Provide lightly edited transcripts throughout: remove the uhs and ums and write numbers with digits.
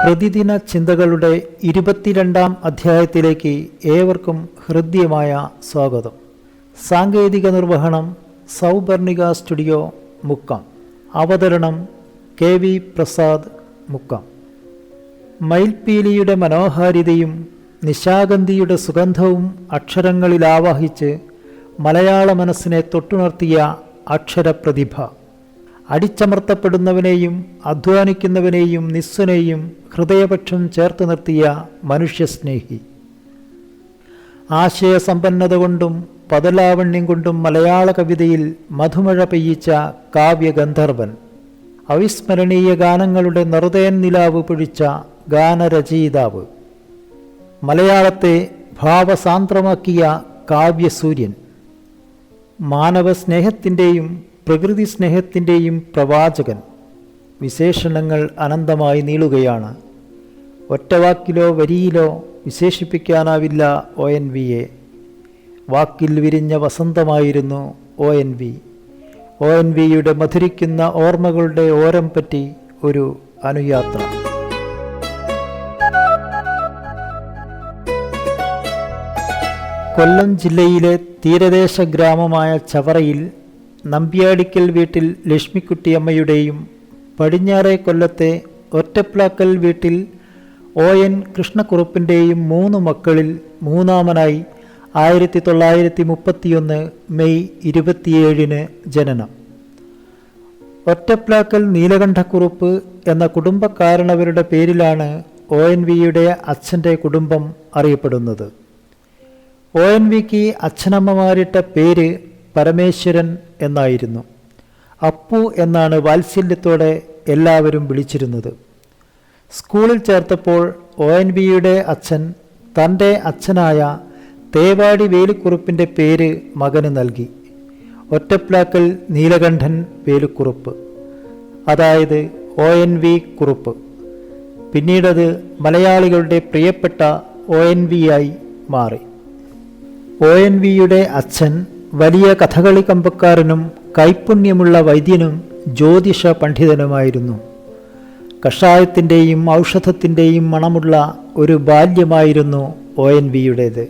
പ്രതിദിന ചിന്തകളുടെ 22-ാം അധ്യായത്തിലേക്ക് ഏവർക്കും ഹൃദ്യമായ സ്വാഗതം. സാങ്കേതിക നിർവഹണം സൗപർണിക സ്റ്റുഡിയോ മുക്കം. അവതരണം KV പ്രസാദ് മുക്കം. മയിൽപ്പീലിയുടെ മനോഹാരിതയും നിശാഗന്ധിയുടെ സുഗന്ധവും അക്ഷരങ്ങളിൽ ആവാഹിച്ച് മലയാള മനസ്സിനെ തൊട്ടുണർത്തിയ അക്ഷരപ്രതിഭ. അടിച്ചമർത്തപ്പെടുന്നവനെയും അധ്വാനിക്കുന്നവനെയും നിസ്വനെയും ഹൃദയപക്ഷം ചേർത്ത് നിർത്തിയ മനുഷ്യസ്നേഹി. ആശയസമ്പന്നത കൊണ്ടും പദലാവണ്യം കൊണ്ടും മലയാള കവിതയിൽ മധുമഴ പെയ്യിച്ച കാവ്യഗന്ധർവൻ. അവിസ്മരണീയ ഗാനങ്ങളുടെ നറുതേൻ നിലാവ് പൊഴിച്ച ഗാനരചയിതാവ്. മലയാളത്തെ ഭാവസാന്ദ്രമാക്കിയ കാവ്യസൂര്യൻ. മാനവസ്നേഹത്തിൻ്റെയും പ്രകൃതി സ്നേഹത്തിൻ്റെയും പ്രവാചകൻ. വിശേഷണങ്ങൾ അനന്തമായി നീളുകയാണ്. ഒറ്റവാക്കിലോ വരിയിലോ വിശേഷിപ്പിക്കാനാവില്ല ONVയെ. വാക്കിൽ വിരിഞ്ഞ വസന്തമായിരുന്നു ONV. ONVയുടെ മധുരിക്കുന്ന ഓർമ്മകളുടെ ഓരം പറ്റി ഒരു അനുയാത്ര. കൊല്ലം ജില്ലയിലെ തീരദേശ ഗ്രാമമായ ചവറയിൽ നമ്പ്യാടിക്കൽ വീട്ടിൽ ലക്ഷ്മിക്കുട്ടിയമ്മയുടെയും പടിഞ്ഞാറേ കൊല്ലത്തെ ഒറ്റപ്ലാക്കൽ വീട്ടിൽ ON കൃഷ്ണക്കുറുപ്പിൻ്റെയും 3 മക്കളിൽ മൂന്നാമനായി 1931 മെയ് 27 ജനനം. ഒറ്റപ്ലാക്കൽ നീലകണ്ഠക്കുറുപ്പ് എന്ന കുടുംബക്കാരണവരുടെ പേരിലാണ് ONVയുടെ അച്ഛൻ്റെ കുടുംബം അറിയപ്പെടുന്നത്. ONVക്ക് അച്ഛനമ്മമാരിട്ട പേര് പരമേശ്വരൻ എന്നായിരുന്നു. അപ്പു എന്നാണ് വാത്സല്യത്തോടെ എല്ലാവരും വിളിച്ചിരുന്നത്. സ്കൂളിൽ ചേർത്തപ്പോൾ ONVയുടെ അച്ഛൻ തൻ്റെ അച്ഛനായ തേവാടി വേലുക്കുറുപ്പിൻ്റെ പേര് മകന് നൽകി. ഒറ്റപ്ലാക്കൽ നീലകണ്ഠൻ വേലുക്കുറുപ്പ്, അതായത് ONV കുറുപ്പ്. പിന്നീടത് മലയാളികളുടെ പ്രിയപ്പെട്ട ONVയായി മാറി. ONVയുടെ അച്ഛൻ വലിയ കഥകളി കമ്പക്കാരനും കൈപുണ്യമുള്ള വൈദ്യനും ജ്യോതിഷ പണ്ഡിതനുമായിരുന്നു. കഷായത്തിൻ്റെയും ഔഷധത്തിൻ്റെയും മണമുള്ള ഒരു ബാല്യമായിരുന്നു ONVയുടേത്.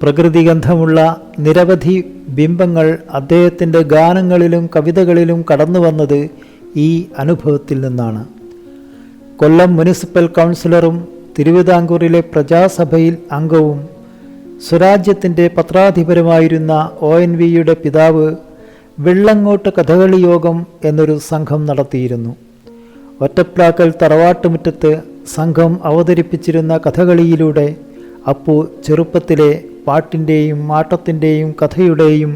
പ്രകൃതിഗന്ധമുള്ള നിരവധി ബിംബങ്ങൾ അദ്ദേഹത്തിൻ്റെ ഗാനങ്ങളിലും കവിതകളിലും കടന്നു വന്നത് ഈ അനുഭവത്തിൽ നിന്നാണ്. കൊല്ലം മുനിസിപ്പൽ കൗൺസിലറും തിരുവിതാംകൂറിലെ പ്രജാസഭയിൽ അംഗവും സ്വരാജ്യത്തിൻ്റെ പത്രാധിപരുമായിരുന്ന ONVയുടെ പിതാവ് വെള്ളങ്ങോട്ട് കഥകളി യോഗം എന്നൊരു സംഘം നടത്തിയിരുന്നു. ഒറ്റപ്ലാക്കൽ തറവാട്ടുമുറ്റത്ത് സംഘം അവതരിപ്പിച്ചിരുന്ന കഥകളിയിലൂടെ അപ്പു ചെറുപ്പത്തിലെ പാട്ടിൻ്റെയും ആട്ടത്തിൻ്റെയും കഥയുടെയും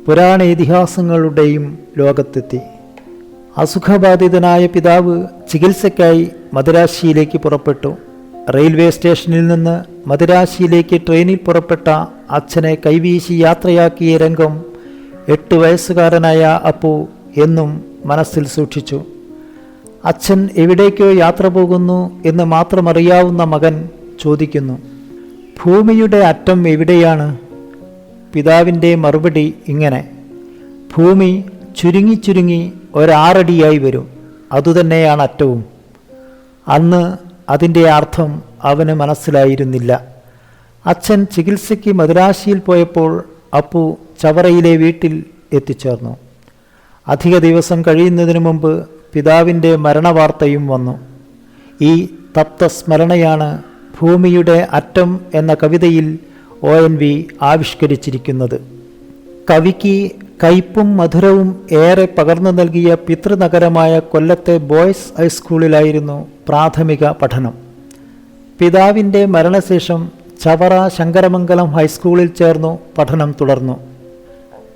പുരാണ ഇതിഹാസങ്ങളുടെയും ലോകത്തെത്തി. അസുഖബാധിതനായ പിതാവ് ചികിത്സയ്ക്കായി മദിരാശിയിലേക്ക് പുറപ്പെട്ടു. റെയിൽവേ സ്റ്റേഷനിൽ നിന്ന് മദിരാശിയിലേക്ക് ട്രെയിനിൽ പുറപ്പെട്ട അച്ഛനെ കൈവീശി യാത്രയാക്കിയ രംഗം 8 വയസ്സുകാരനായ അപ്പു എന്നും മനസ്സിൽ സൂക്ഷിച്ചു. അച്ഛൻ എവിടേക്കോ യാത്ര പോകുന്നു എന്ന് മാത്രമറിയാവുന്ന മകൻ ചോദിക്കുന്നു, ഭൂമിയുടെ അറ്റം എവിടെയാണ്? പിതാവിൻ്റെ മറുപടി ഇങ്ങനെ, ഭൂമി ചുരുങ്ങി ചുരുങ്ങി 1 അടിയായി വരും, അതുതന്നെയാണ് അറ്റവും. അന്ന് അതിൻ്റെ അർത്ഥം അവന് മനസ്സിലായിരുന്നില്ല. അച്ഛൻ ചികിത്സയ്ക്ക് മദിരാശിയിൽ പോയപ്പോൾ അപ്പു ചവറയിലെ വീട്ടിൽ എത്തിച്ചേർന്നു. അധിക ദിവസം കഴിയുന്നതിന് മുമ്പ് പിതാവിൻ്റെ മരണവാർത്തയും വന്നു. ഈ തപ്തസ്മരണയാണ് ഭൂമിയുടെ അറ്റം എന്ന കവിതയിൽ ONV ആവിഷ്കരിച്ചിരിക്കുന്നത്. കവിക്ക് കയ്പും മധുരവും ഏറെ പകർന്നു നൽകിയ പിതൃനഗരമായ കൊല്ലത്തെ ബോയ്സ് ഹൈസ്കൂളിലായിരുന്നു പ്രാഥമിക പഠനം. പിതാവിൻ്റെ മരണശേഷം ചവറ ശങ്കരമംഗലം ഹൈസ്കൂളിൽ ചേർന്നു പഠനം തുടർന്നു.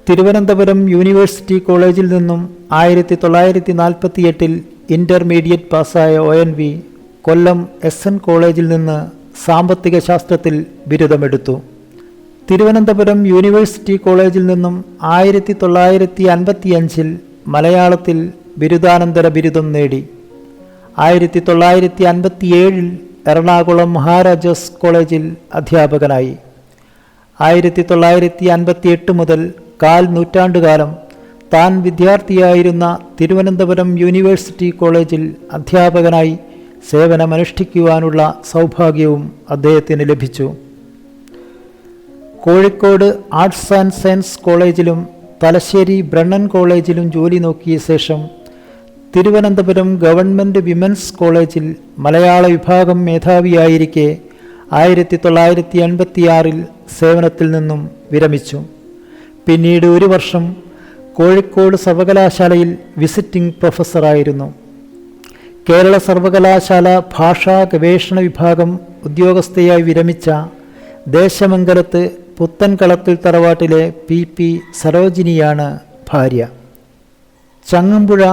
തിരുവനന്തപുരം യൂണിവേഴ്സിറ്റി കോളേജിൽ നിന്നും 1948 ഇൻ്റർമീഡിയറ്റ് പാസ്സായ ONV കൊല്ലം SN കോളേജിൽ നിന്ന് സാമ്പത്തിക ശാസ്ത്രത്തിൽ ബിരുദമെടുത്തു. തിരുവനന്തപുരം യൂണിവേഴ്സിറ്റി കോളേജിൽ നിന്നും 1955 മലയാളത്തിൽ ബിരുദാനന്തര ബിരുദം നേടി. 1957 എറണാകുളം മഹാരാജാസ് കോളേജിൽ അധ്യാപകനായി. 1958 മുതൽ 1/4 നൂറ്റാണ്ടുകാലം താൻ വിദ്യാർത്ഥിയായിരുന്ന തിരുവനന്തപുരം യൂണിവേഴ്സിറ്റി കോളേജിൽ അധ്യാപകനായി സേവനമനുഷ്ഠിക്കുവാനുള്ള സൗഭാഗ്യവും അദ്ദേഹത്തിന് ലഭിച്ചു. കോഴിക്കോട് ആർട്സ് ആൻഡ് സയൻസ് കോളേജിലും തലശ്ശേരി ബ്രണ്ണൻ കോളേജിലും ജോലി നോക്കിയ ശേഷം തിരുവനന്തപുരം ഗവൺമെൻറ് വിമൻസ് കോളേജിൽ മലയാള വിഭാഗം മേധാവിയായിരിക്കെ 1986 സേവനത്തിൽ നിന്നും വിരമിച്ചു. പിന്നീട് 1 വർഷം കോഴിക്കോട് സർവകലാശാലയിൽ വിസിറ്റിംഗ് പ്രൊഫസറായിരുന്നു. കേരള സർവകലാശാല ഭാഷാ ഗവേഷണ വിഭാഗം ഉദ്യോഗസ്ഥയായി വിരമിച്ച ദേശമംഗലത്ത് പുത്തൻകളത്തിൽ തറവാട്ടിലെ PP സരോജിനിയാണ് ഭാര്യ. ചങ്ങമ്പുഴ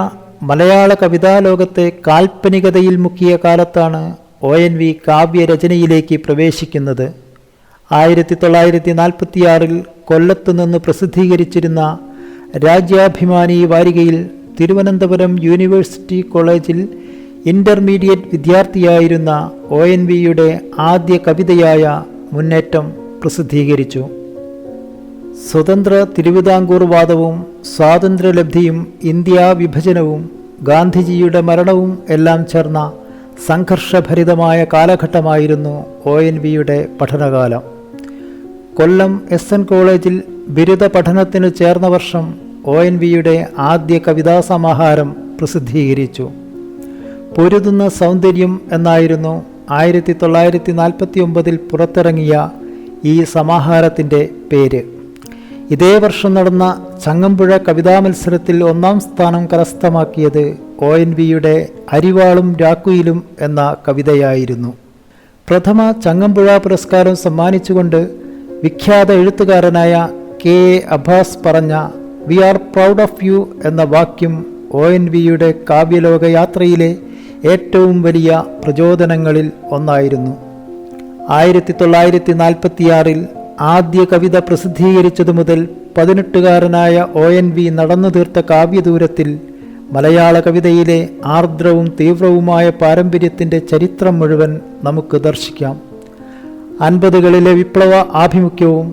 മലയാള കവിതാലോകത്തെ കാൽപ്പനികതയിൽ മുക്കിയ കാലത്താണ് ONV കാവ്യരചനയിലേക്ക് പ്രവേശിക്കുന്നത്. 1946 കൊല്ലത്ത് നിന്ന് പ്രസിദ്ധീകരിച്ചിരുന്ന രാജ്യാഭിമാനി വാരികയിൽ തിരുവനന്തപുരം യൂണിവേഴ്സിറ്റി കോളേജിൽ ഇൻ്റർമീഡിയറ്റ് വിദ്യാർത്ഥിയായിരുന്ന ONVയുടെ ആദ്യ കവിതയായ മുന്നേറ്റം പ്രസിദ്ധീകരിച്ചു. സ്വതന്ത്ര തിരുവിതാംകൂർ വാദവും സ്വാതന്ത്ര്യലബ്ധിയും ഇന്ത്യാ വിഭജനവും ഗാന്ധിജിയുടെ മരണവും എല്ലാം ചേർന്ന സംഘർഷഭരിതമായ കാലഘട്ടമായിരുന്നു ONVയുടെ പഠനകാലം. കൊല്ലം SN കോളേജിൽ ബിരുദ പഠനത്തിന് ചേർന്ന വർഷം ONVയുടെ ആദ്യ കവിതാസമാഹാരം പ്രസിദ്ധീകരിച്ചു. പൊരുതുന്ന സൗന്ദര്യം എന്നായിരുന്നു 1949 പുറത്തിറങ്ങിയ ഈ സമാഹാരത്തിൻ്റെ പേര്. ഇതേ വർഷം നടന്ന ചങ്ങമ്പുഴ കവിതാ മത്സരത്തിൽ 1ാം സ്ഥാനം കരസ്ഥമാക്കിയത് ONVയുടെ അരിവാളും രാക്കുയിലും എന്ന കവിതയായിരുന്നു. പ്രഥമ ചങ്ങമ്പുഴ പുരസ്കാരം സമ്മാനിച്ചുകൊണ്ട് വിഖ്യാത എഴുത്തുകാരനായ KA അബ്ബാസ് പറഞ്ഞ "we are proud of you" എന്ന വാക്യം ONVയുടെ കാവ്യലോക യാത്രയിലെ ഏറ്റവും വലിയ പ്രചോദനങ്ങളിൽ ഒന്നായിരുന്നു. 1946 ആദ്യ കവിത പ്രസിദ്ധീകരിച്ചതു മുതൽ 18കാരനായ ONV നടന്നു തീർത്ത കാവ്യദൂരത്തിൽ മലയാള കവിതയിലെ ആർദ്രവും തീവ്രവുമായ പാരമ്പര്യത്തിൻ്റെ ചരിത്രം മുഴുവൻ നമുക്ക് ദർശിക്കാം. 50കളിലെ വിപ്ലവ ആഭിമുഖ്യവും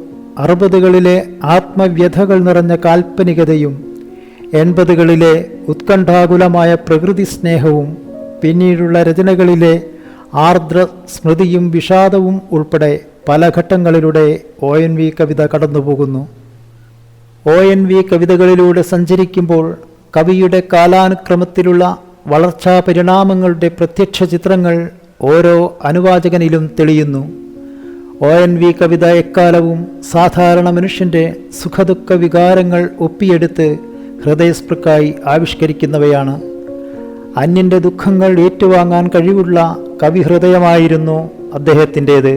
60കളിലെ ആത്മവ്യഥകൾ നിറഞ്ഞ കാൽപ്പനികതയും 80കളിലെ ഉത്കണ്ഠാകുലമായ പ്രകൃതി സ്നേഹവും പിന്നീടുള്ള രചനകളിലെ ആർദ്ര സ്മൃതിയും വിഷാദവും ഉൾപ്പെടെ പല ഘട്ടങ്ങളിലൂടെ ONV കവിത കടന്നുപോകുന്നു. ONV കവിതകളിലൂടെ സഞ്ചരിക്കുമ്പോൾ കവിയുടെ കാലാനുക്രമത്തിലുള്ള വളർച്ചാ പരിണാമങ്ങളുടെ പ്രത്യക്ഷ ചിത്രങ്ങൾ ഓരോ അനുവാചകനിലും തെളിയുന്നു. ONV കവിത എക്കാലവും സാധാരണ മനുഷ്യൻ്റെ സുഖദുഃഖ വികാരങ്ങൾ ഒപ്പിയെടുത്ത് ഹൃദയസ്പൃക്കായി ആവിഷ്കരിക്കുന്നവയാണ്. അന്യൻ്റെ ദുഃഖങ്ങൾ ഏറ്റുവാങ്ങാൻ കഴിവുള്ള കവിഹൃദയമായിരുന്നു അദ്ദേഹത്തിൻ്റേത്.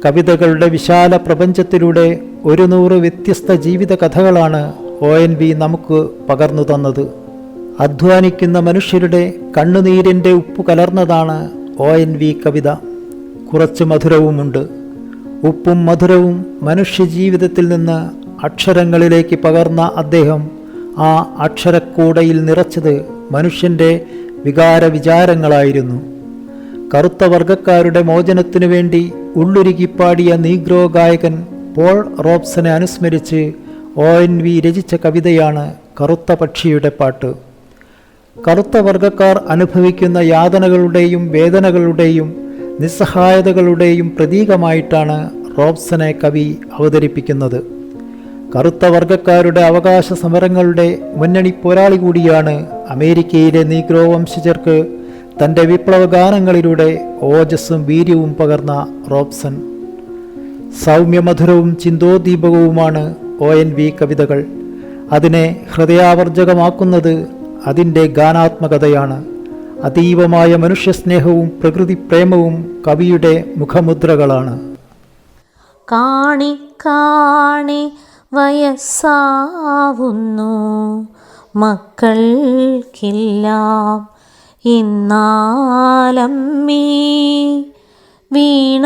കവിതകളുടെ വിശാല പ്രപഞ്ചത്തിലൂടെ 100 വ്യത്യസ്ത ജീവിത കഥകളാണ് ONV നമുക്ക് പകർന്നു തന്നത്. അധ്വാനിക്കുന്ന മനുഷ്യരുടെ കണ്ണുനീരിൻ്റെ ഉപ്പ് കലർന്നതാണ് ONV കവിത. കുറച്ച് മധുരവുമുണ്ട്. ഉപ്പും മധുരവും മനുഷ്യജീവിതത്തിൽ നിന്ന് അക്ഷരങ്ങളിലേക്ക് പകർന്ന അദ്ദേഹം ആ അക്ഷരക്കൂടയിൽ നിറച്ചത് മനുഷ്യൻ്റെ വികാര വിചാരങ്ങളായിരുന്നു. കറുത്ത വർഗക്കാരുടെ മോചനത്തിനു വേണ്ടി ഉള്ളുരുകിപ്പാടിയ നീഗ്രോ ഗായകൻ പോൾ റോബ്സനെ അനുസ്മരിച്ച് ONV രചിച്ച കവിതയാണ് കറുത്ത പക്ഷിയുടെ പാട്ട്. കറുത്ത വർഗക്കാർ അനുഭവിക്കുന്ന യാതനകളുടെയും വേദനകളുടെയും നിസ്സഹായതകളുടെയും പ്രതീകമായിട്ടാണ് റോബ്സനെ കവി അവതരിപ്പിക്കുന്നത്. കറുത്ത വർഗക്കാരുടെ അവകാശ സമരങ്ങളുടെ മുന്നണി പോരാളി കൂടിയാണ് അമേരിക്കയിലെ നീഗ്രോ വംശജർക്ക് തൻ്റെ വിപ്ലവ ഗാനങ്ങളിലൂടെ ഓജസ്സും വീര്യവും പകർന്ന റോബ്സൺ. സൗമ്യമധുരവും ചിന്തോദ്ദീപകവുമാണ് ONV കവിതകൾ. അതിനെ ഹൃദയാവർജകമാക്കുന്നത് അതിൻ്റെ ഗാനാത്മകതയാണ്. അതീവമായ മനുഷ്യസ്നേഹവും പ്രകൃതി പ്രേമവും കവിയുടെ മുഖമുദ്രകളാണ്. കാണി കാണി വയസ്സാവുന്നു മക്കൾക്കെല്ലാം ഇന്നാലമ്മീ വീണ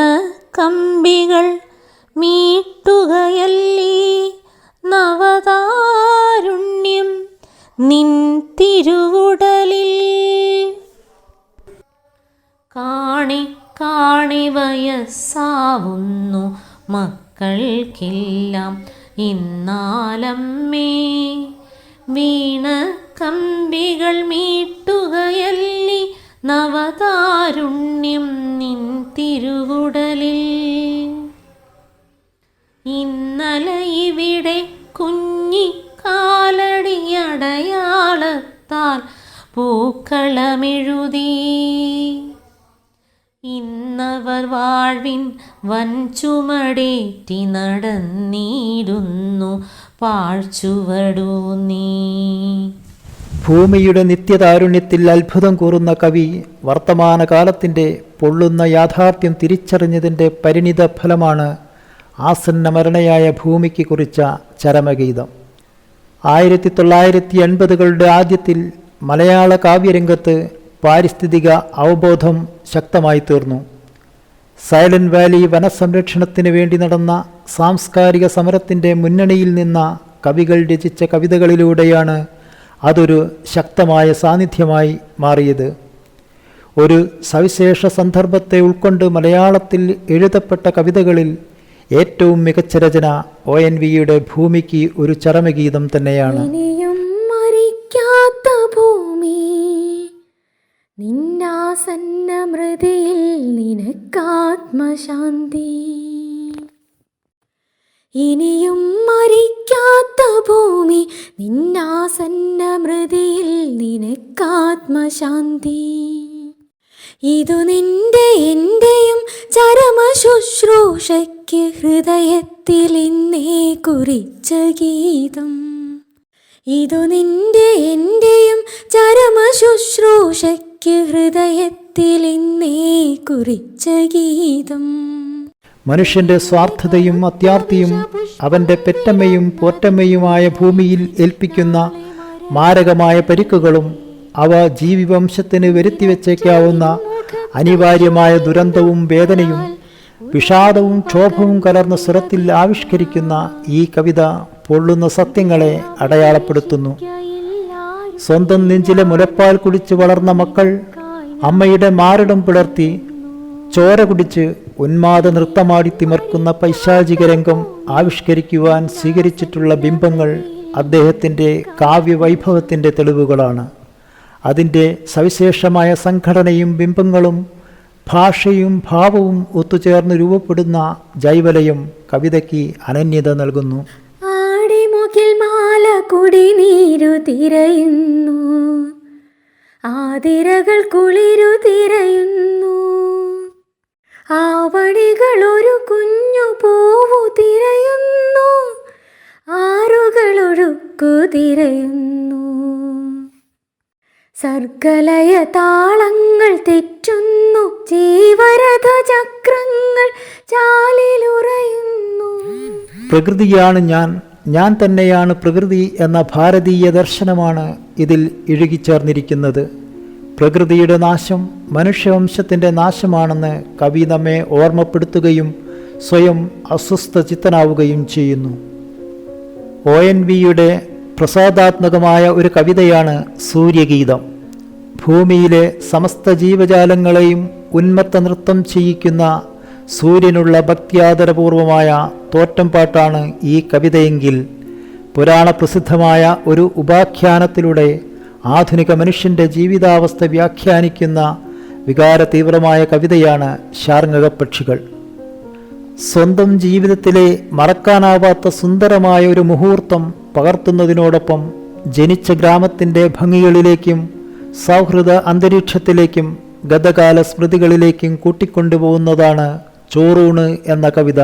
കമ്പികൾ മീട്ടുകയല്ലീ നവതാരുണ്യം നിൻ തിരുവുടലിൽ. കാണി കാണി വയസ്സാവുന്നു മക്കൾക്കെല്ലാം ഇന്നാലമ്മേ വീണ കമ്പികൾ മീട്ടുകയല്ലി നവതാരുണ്യം നിൻ തിരുവുടലിൽ. ഇന്നലെ ഇവിടെ കുഞ്ഞിക്കാലടിയടയാളത്താൽ പൂക്കളമെഴുതി. ഇന്നവർ വാഴ്വിൻ വൻചുമടേറ്റി നടന്നിടുന്നു പാഴ്ചുവടൂന്നീ. ഭൂമിയുടെ നിത്യതാരുണ്യത്തിൽ അത്ഭുതം കൂറുന്ന കവി വർത്തമാനകാലത്തിൻ്റെ പൊള്ളുന്ന യാഥാർത്ഥ്യം തിരിച്ചറിഞ്ഞതിൻ്റെ പരിണിത ഫലമാണ് ആസന്ന മരണയായ ഭൂമിക്ക് കുറിച്ച ചരമഗീതം. 1980കളുടെ ആദ്യത്തിൽ മലയാള കാവ്യരംഗത്ത് പാരിസ്ഥിതിക അവബോധം ശക്തമായി തീർന്നു. സൈലന്റ് വാലി വനസംരക്ഷണത്തിന് വേണ്ടി നടന്ന സാംസ്കാരിക സമരത്തിൻ്റെ മുന്നണിയിൽ നിന്ന കവികൾ രചിച്ച കവിതകളിലൂടെയാണ് അതൊരു ശക്തമായ സാന്നിധ്യമായി മാറിയത്. ഒരു സവിശേഷ സന്ദർഭത്തെ ഉൾക്കൊണ്ട് മലയാളത്തിൽ എഴുതപ്പെട്ട കവിതകളിൽ ഏറ്റവും മികച്ച രചന ONVയുടെ ഭൂമിക്ക് ഒരു ചരമഗീതം തന്നെയാണ്. ഇനിയും മരിക്കാത്ത ഭൂമി നിന്നാസന്ന മൃതിയിൽ നിനക്കാത്മശാന്തി. ഇനിയും മരിക്കാത്ത ഭൂമി നിന്നാസന്ന മൃതിയിൽ നിനക്കാത്മശാന്തി. ഇതു നിന്റെ എന്റെയും ചരമ ശുശ്രൂഷയ്ക്ക് ഹൃദയത്തിൽ ഇന്നേ കുറിച്ച ഗീതം. ഇതു നിന്റെ എന്റെയും ചരമ ശുശ്രൂഷയ്ക്ക് ഹൃദയത്തിൽ ഇന്നേ കുറിച്ച ഗീതം. മനുഷ്യന്റെ സ്വാർത്ഥതയും അത്യാർത്തിയും അവന്റെ പെറ്റമ്മയും പോറ്റമ്മയുമായ ഭൂമിയിൽ ഏൽപ്പിക്കുന്ന മാരകമായ പരിക്കുകളും അവ ജീവിവംശത്തിന് വരുത്തിവെച്ചേക്കാവുന്ന അനിവാര്യമായ ദുരന്തവും വേദനയും വിഷാദവും ക്ഷോഭവും കലർന്ന സ്വരത്തിൽ ആവിഷ്കരിക്കുന്ന ഈ കവിത പൊള്ളുന്ന സത്യങ്ങളെ അടയാളപ്പെടുത്തുന്നു. സ്വന്തം നെഞ്ചിലെ മുലപ്പാൽ കുടിച്ച് വളർന്ന മക്കൾ അമ്മയുടെ മാറിടം പിളർത്തി ചോര കുടിച്ച് ഉന്മാദ നൃത്തമാടി തിമർക്കുന്ന പൈശാചിക രംഗം ആവിഷ്കരിക്കുവാൻ സ്വീകരിച്ചിട്ടുള്ള ബിംബങ്ങൾ അദ്ദേഹത്തിൻ്റെ കാവ്യവൈഭവത്തിൻ്റെ തെളിവുകളാണ്. അതിൻ്റെ സവിശേഷമായ സംഘടനയും ബിംബങ്ങളും ഭാഷയും ഭാവവും ഒത്തുചേർന്ന് രൂപപ്പെടുന്ന ജൈവലയം കവിതയ്ക്ക് അനന്യത നൽകുന്നു. ആടിമുകിൽ മാല കുടിനീരു തിരയുന്നു, ആതിരകൾ കുളിരു തിരയുന്നു, ആവണികൾ ഒരു കുഞ്ഞു പൂവു തിരയുന്നു, ആറുകളൊഴുക്കു തിരയുന്നു. സർഗലയ താളങ്ങൾ തെറ്റുന്നു, ജീവരഥ ചക്രങ്ങൾ ചാലിലുറയുന്നു. പ്രകൃതിയാണ് ഞാൻ തന്നെയാണ് പ്രകൃതി എന്ന ഭാരതീയ ദർശനമാണ് ഇതിൽ ഇഴുകിച്ചേർന്നിരിക്കുന്നത്. പ്രകൃതിയുടെ നാശം മനുഷ്യവംശത്തിൻ്റെ നാശമാണെന്ന് കവി നമ്മെ ഓർമ്മപ്പെടുത്തുകയും സ്വയം അസ്വസ്ഥചിത്തനാവുകയും ചെയ്യുന്നു. ONVയുടെ പ്രസാദാത്മകമായ ഒരു കവിതയാണ് സൂര്യഗീതം. ഭൂമിയിലെ സമസ്ത ജീവജാലങ്ങളെയും ഉന്മത്ത നൃത്തം ചെയ്യിക്കുന്ന സൂര്യനുള്ള ഭക്ത്യാദരപൂർവമായ തോറ്റംപാട്ടാണ് ഈ കവിതയെങ്കിൽ പുരാണപ്രസിദ്ധമായ ഒരു ഉപാഖ്യാനത്തിലൂടെ ആധുനിക മനുഷ്യൻ്റെ ജീവിതാവസ്ഥ വ്യാഖ്യാനിക്കുന്ന വികാരതീവ്രമായ കവിതയാണ് ശാർങ്ങകപ്പക്ഷികൾ. സ്വന്തം ജീവിതത്തിലെ മറക്കാനാവാത്ത സുന്ദരമായ ഒരു മുഹൂർത്തം പകർത്തുന്നതിനോടൊപ്പം ജനിച്ച ഗ്രാമത്തിൻ്റെ ഭംഗികളിലേക്കും സൗഹൃദ അന്തരീക്ഷത്തിലേക്കും ഗതകാല സ്മൃതികളിലേക്കും കൂട്ടിക്കൊണ്ടുപോകുന്നതാണ് ചോറൂണ് എന്ന കവിത.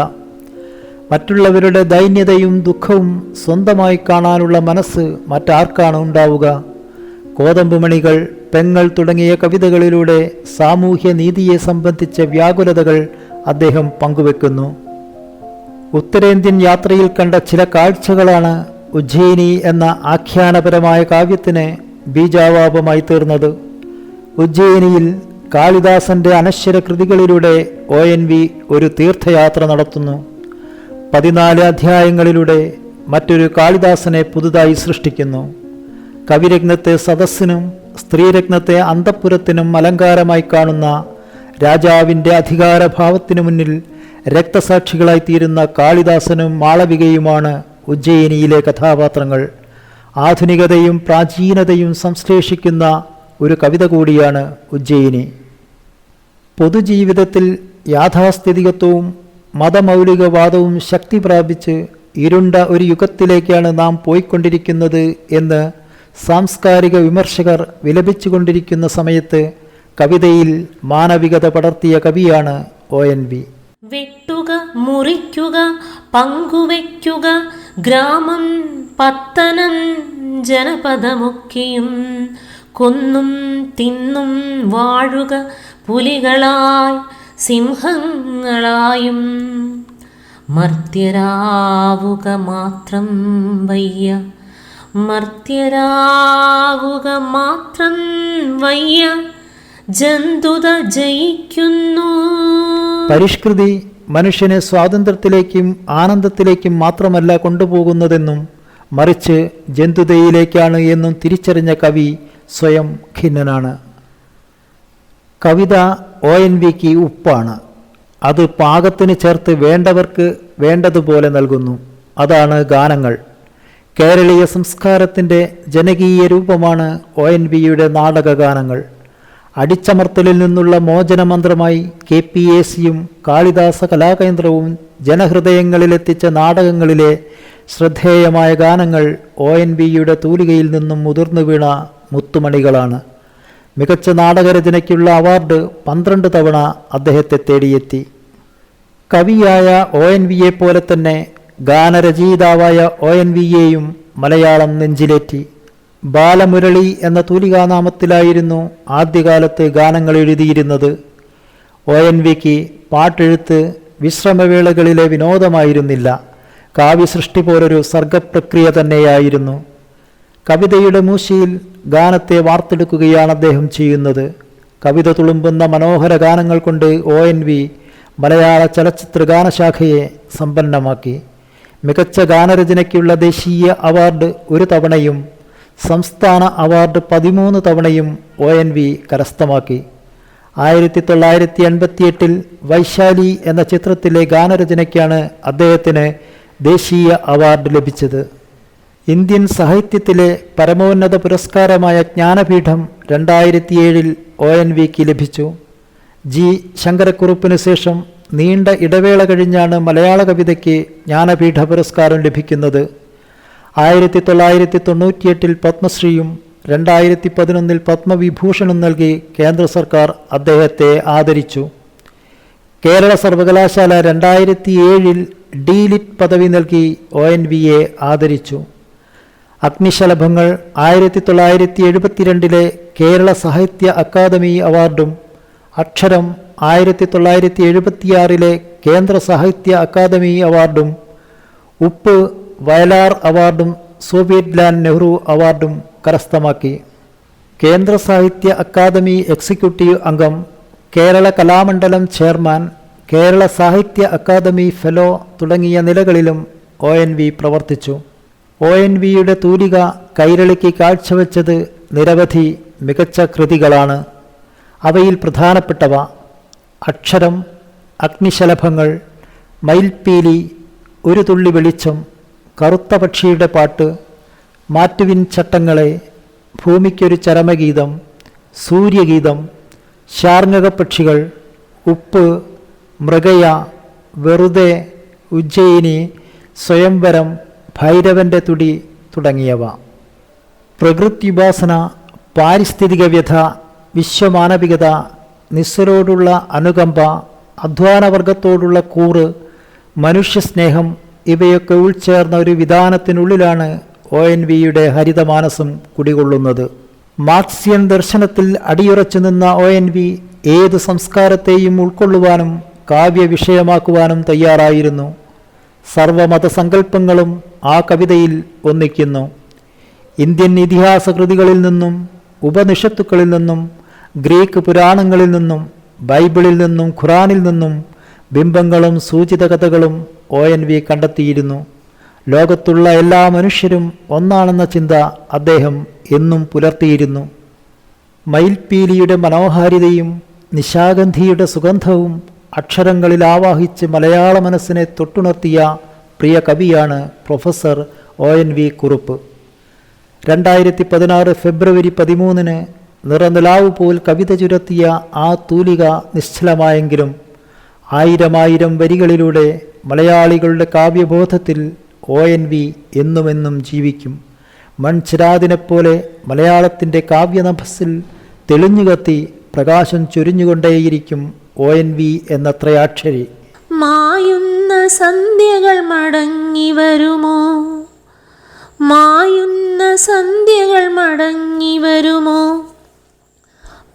മറ്റുള്ളവരുടെ ദൈന്യതയും ദുഃഖവും സ്വന്തമായി കാണാനുള്ള മനസ്സ് മറ്റാർക്കാണ് ഉണ്ടാവുക? കോതമ്പുമണികൾ, പെങ്ങൾ തുടങ്ങിയ കവിതകളിലൂടെ സാമൂഹ്യ നീതിയെ സംബന്ധിച്ച വ്യാകുലതകൾ അദ്ദേഹം പങ്കുവെക്കുന്നു. ഉത്തരേന്ത്യൻ യാത്രയിൽ കണ്ട ചില കാഴ്ചകളാണ് ഉജ്ജയിനി എന്ന ആഖ്യാനപരമായ കാവ്യത്തിന് ബീജാവാപമായി തീർന്നത്. ഉജ്ജയിനിയിൽ കാളിദാസന്റെ അനശ്വര കൃതികളിലൂടെ ONV ഒരു തീർത്ഥയാത്ര നടത്തുന്നു. 14 അധ്യായങ്ങളിലൂടെ മറ്റൊരു കാളിദാസനെ പുതുതായി സൃഷ്ടിക്കുന്നു. കവിരത്നത്തെ സദസ്സിനും സ്ത്രീരത്നത്തെ അന്തഃപുരത്തിനും അലങ്കാരമായി കാണുന്ന രാജാവിൻ്റെ അധികാരഭാവത്തിനു മുന്നിൽ രക്തസാക്ഷികളായിത്തീരുന്ന കാളിദാസനും മാളവികയുമാണ് ഉജ്ജയിനിയിലെ കഥാപാത്രങ്ങൾ. ആധുനികതയും പ്രാചീനതയും സംശ്ലേഷിക്കുന്ന ഒരു കവിത കൂടിയാണ് ഉജ്ജയിനി. പൊതുജീവിതത്തിൽ യാഥാസ്ഥിതികത്വവും മതമൗലികവാദവും ശക്തി പ്രാപിച്ച് ഇരുണ്ട ഒരു യുഗത്തിലേക്കാണ് നാം പോയിക്കൊണ്ടിരിക്കുന്നത് എന്ന് സാംസ്കാരിക വിമർശകർ വിലപിച്ചുകൊണ്ടിരിക്കുന്ന സമയത്ത് കവിതയിൽ മാനവികത പടർത്തിയ കവിയാണ് ONV. വെട്ടുക, മുറിക്കുക, പങ്കുവയ്ക്കുക, ഗ്രാമം പത്തനം ജനപദമൊക്കെയും കൊന്നും തിന്നും വാഴുക, പുലികളായി സിംഹങ്ങളായും മർത്യരാവുക മാത്രം വയ്യ, മർത്യരാവുക മാത്രം വയ്യ, ജന്തുത ജയിക്കുന്നു. പരിഷ്കൃതി മനുഷ്യനെ സ്വാതന്ത്ര്യത്തിലേക്കും ആനന്ദത്തിലേക്കും മാത്രമല്ല കൊണ്ടുപോകുന്നതെന്നും മറിച്ച് ജന്തുതയിലേക്കാണ് എന്നും തിരിച്ചറിഞ്ഞ കവി സ്വയം ഖിന്നനാണ്. കവിത ONVക്ക് ഉപ്പാണ്. അത് പാകത്തിന് ചേർത്ത് വേണ്ടവർക്ക് വേണ്ടതുപോലെ നൽകുന്നു. അതാണ് ഗാനങ്ങൾ. കേരളീയ സംസ്കാരത്തിൻ്റെ ജനകീയ രൂപമാണ് ONVയുടെ നാടകഗാനങ്ങൾ. അടിച്ചമർത്തലിൽ നിന്നുള്ള മോചനമന്ത്രമായി KPACയും കാളിദാസ കലാകേന്ദ്രവും ജനഹൃദയങ്ങളിലെത്തിച്ച നാടകങ്ങളിലെ ശ്രദ്ധേയമായ ഗാനങ്ങൾ ONVയുടെ തൂലികയിൽ നിന്നും മുതിർന്നു വീണ മുത്തുമണികളാണ്. മികച്ച നാടകരചനയ്ക്കുള്ള അവാർഡ് 12 തവണ അദ്ദേഹത്തെ തേടിയെത്തി. കവിയായ ONVയെ പോലെ തന്നെ ഗാനരചയിതാവായ ONVയെയും മലയാളം നെഞ്ചിലേറ്റി. ബാലമുരളി എന്ന തൂലികാനാമത്തിലായിരുന്നു ആദ്യകാലത്ത് ഗാനങ്ങൾ എഴുതിയിരുന്നത്. ONVക്ക് പാട്ടെഴുത്ത് വിശ്രമവേളകളിലെ വിനോദമായിരുന്നില്ല, കാവ്യസൃഷ്ടി പോലൊരു സർഗപ്രക്രിയ തന്നെയായിരുന്നു. കവിതയുടെ മൂശയിൽ ഗാനത്തെ വാർത്തെടുക്കുകയാണ് അദ്ദേഹം ചെയ്യുന്നത്. കവിത തുളുമ്പുന്ന മനോഹര ഗാനങ്ങൾ കൊണ്ട് ONV മലയാള ചലച്ചിത്ര ഗാനശാഖയെ സമ്പന്നമാക്കി. മികച്ച ഗാനരചനയ്ക്കുള്ള ദേശീയ അവാർഡ് 1 തവണയും സംസ്ഥാന അവാർഡ് 13 തവണയും ONV കരസ്ഥമാക്കി. 1988 വൈശാലി എന്ന ചിത്രത്തിലെ ഗാനരചനയ്ക്കാണ് അദ്ദേഹത്തിന് ദേശീയ അവാർഡ് ലഭിച്ചത്. ഇന്ത്യൻ സാഹിത്യത്തിലെ പരമോന്നത പുരസ്കാരമായ ജ്ഞാനപീഠം 2007 ONVക്ക് ലഭിച്ചു. G. ശങ്കരക്കുറുപ്പിന് ശേഷം നീണ്ട ഇടവേള കഴിഞ്ഞാണ് മലയാള കവിതയ്ക്ക് ജ്ഞാനപീഠ പുരസ്കാരം ലഭിക്കുന്നത്. 1998 പത്മശ്രീയും 2011 പത്മവിഭൂഷണും നൽകി കേന്ദ്ര സർക്കാർ അദ്ദേഹത്തെ ആദരിച്ചു. കേരള സർവകലാശാല 2007 ഡീലിറ്റ് പദവി നൽകി ONVയെ ആദരിച്ചു. അഗ്നിശലഭങ്ങൾ 1972 കേരള സാഹിത്യ അക്കാദമി അവാർഡും അക്ഷരം 1976 കേന്ദ്ര സാഹിത്യ അക്കാദമി അവാർഡും ഉപ്പ് വയലാർ അവാർഡും സോവിയറ്റ് ലാൻഡ് നെഹ്റു അവാർഡും കരസ്ഥമാക്കി. കേന്ദ്ര സാഹിത്യ അക്കാദമി എക്സിക്യൂട്ടീവ് അംഗം, കേരള കലാമണ്ഡലം ചെയർമാൻ, കേരള സാഹിത്യ അക്കാദമി ഫെലോ തുടങ്ങിയ നിലകളിലും ONV പ്രവർത്തിച്ചു. ONVയുടെ തൂലിക കൈരളിക്ക് കാഴ്ചവെച്ചത് നിരവധി മികച്ച കൃതികളാണ്. അവയിൽ പ്രധാനപ്പെട്ടവ അക്ഷരം, അഗ്നിശലഭങ്ങൾ, മയിൽപ്പീലി, ഒരു തുള്ളി വെളിച്ചം, കറുത്ത പക്ഷിയുടെ പാട്ട്, മാറ്റുവിൻ ചട്ടങ്ങളെ, ഭൂമിക്കൊരു ചരമഗീതം, സൂര്യഗീതം, ശാർങ്ങകപ്പക്ഷികൾ, ഉപ്പ്, മൃഗയ, വെറുതെ, ഉജ്ജയിനി, സ്വയംവരം, ഭൈരവൻ്റെ തുടി തുടങ്ങിയവ. പ്രകൃത്യുപാസന, പാരിസ്ഥിതിക വ്യഥ, വിശ്വമാനവികത, നിസ്വരോടുള്ള അനുകമ്പ, അധ്വാനവർഗത്തോടുള്ള കൂറ്, മനുഷ്യസ്നേഹം ഇവയൊക്കെ ഉൾച്ചേർന്ന ഒരു വിധാനത്തിനുള്ളിലാണ് ONVയുടെ ഹരിതമാനസം കുടികൊള്ളുന്നത്. മാർക്സിയൻ ദർശനത്തിൽ അടിയുറച്ചു നിന്ന ONV ഏത് സംസ്കാരത്തെയും ഉൾക്കൊള്ളുവാനും കാവ്യവിഷയമാക്കുവാനും തയ്യാറായിരുന്നു. സർവമതസങ്കല്പങ്ങളും ആ കവിതയിൽ ഒന്നിക്കുന്നു. ഇന്ത്യൻ ഇതിഹാസ കൃതികളിൽ നിന്നും ഉപനിഷത്തുക്കളിൽ നിന്നും ഗ്രീക്ക് പുരാണങ്ങളിൽ നിന്നും ബൈബിളിൽ നിന്നും ഖുറാനിൽ നിന്നും ബിംബങ്ങളും സൂചിതകഥകളും ONV കണ്ടെത്തിയിരുന്നു. ലോകത്തുള്ള എല്ലാ മനുഷ്യരും ഒന്നാണെന്ന ചിന്ത അദ്ദേഹം എന്നും പുലർത്തിയിരുന്നു. മയിൽപ്പീലിയുടെ മനോഹാരിതയും നിശാഗന്ധിയുടെ സുഗന്ധവും അക്ഷരങ്ങളിൽ ആവാഹിച്ച് മലയാള മനസ്സിനെ തൊട്ടുണർത്തിയ പ്രിയ കവിയാണ് പ്രൊഫസർ ONV കുറുപ്പ്. 2016 ഫെബ്രുവരി 13 നിറനിലാവ് പോൽ കവിത ചുരത്തിയ ആ തൂലിക നിശ്ചലമായെങ്കിലും ആയിരമായിരം വരികളിലൂടെ മലയാളികളുടെ കാവ്യബോധത്തിൽ ONV എന്നുമെന്നും ജീവിക്കും. മൺചിരാതിനെപ്പോലെ മലയാളത്തിൻ്റെ കാവ്യനഭസിൽ തെളിഞ്ഞുകത്തി പ്രകാശം ചൊരിഞ്ഞുകൊണ്ടേയിരിക്കും ONV എന്നത്രയാക്ഷരി. മായുന്ന സന്ധ്യകൾ മടങ്ങി വരുമോ, മായുന്ന സന്ധ്യകൾ മടങ്ങി വരുമോ,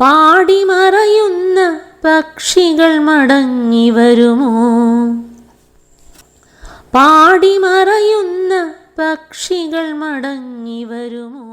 പാടിമറയുന്ന പക്ഷികൾ മടങ്ങി വരുമോ, പാടിമറയുന്ന പക്ഷികൾ മടങ്ങി വരുമോ.